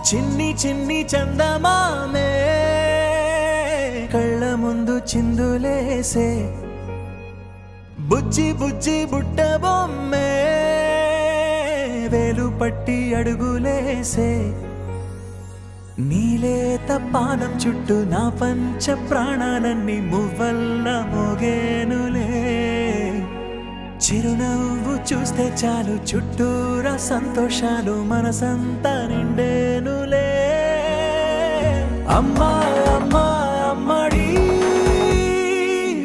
చిన్ని చిన్ని చందమామే కళ్ళ ముందు చిందులేసే బుజ్జి బుజ్జి బుట్ట బొమ్మే వేలు పట్టి అడుగులేసే నీలేత పానం చుట్టూ నా పంచ ప్రాణాలన్నీ మువ్వల్ల మోగేనులే చిరునవ్వు చూస్తే చాలు చుట్టూరా సంతోషాలు మనసంతా నిండేనులే అమ్మా అమ్మా అమ్మడి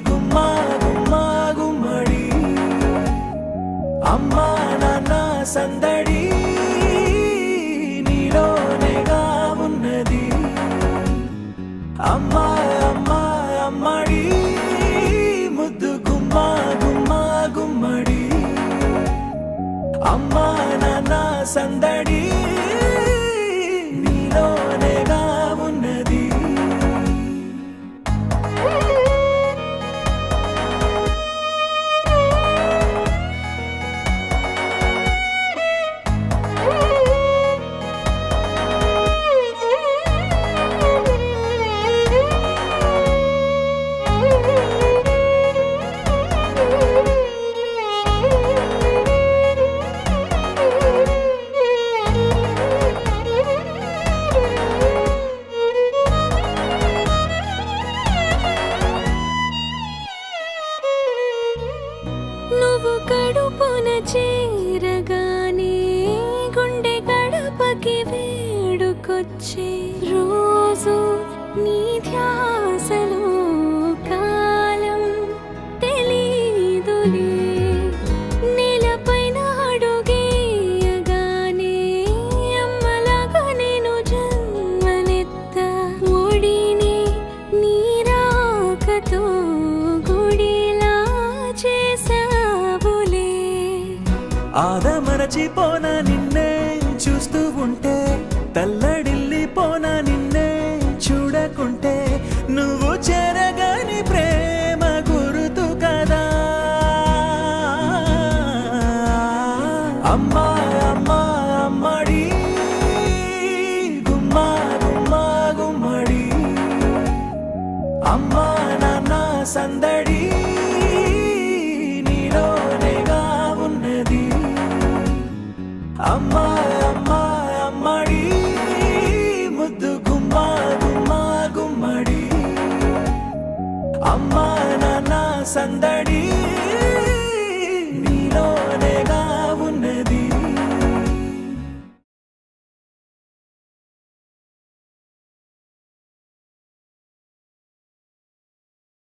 గుమ్మా గుమ్మా గుమ్మడి అమ్మా నాన్న సందడి నీలోనేగా ఉన్నది అమ్మా అమ్మా అమ్మడి ముద్దు గుమ్మా గుమ్మా గుమ్మడి అమ్మా నాన్న సందడి నీలోనేగా ఉన్నది నువ్వు కడుపున చేరగానే గుండె గడపకి వేడుకొచ్చే రోజు నీ ధ్యాసలో కాలం తెలీదులే నేలపైన అడుగేయగానే అమ్మలాగా నేను జన్మనెత్త ఒడిని నీ రాకతో గుడిలా చేసావులే ఆదమరచిపోనా నిన్నే చూస్తూ ఉంటే తల్లడిల్లిపోనా నిన్నే చూడకుంటే నువ్వు చెరగని ప్రేమ గురుతు కదా అమ్మా అమ్మా అమ్మడి గుమ్మా గుమ్మా గుమ్మడి అమ్మా నాన్న సందడి నీలోనేగా ఉన్నది అమ్మా అమ్మా అమ్మడి ముద్దు గుమ్మా గుమ్మా గుమ్మడి అమ్మా నాన్న సందడి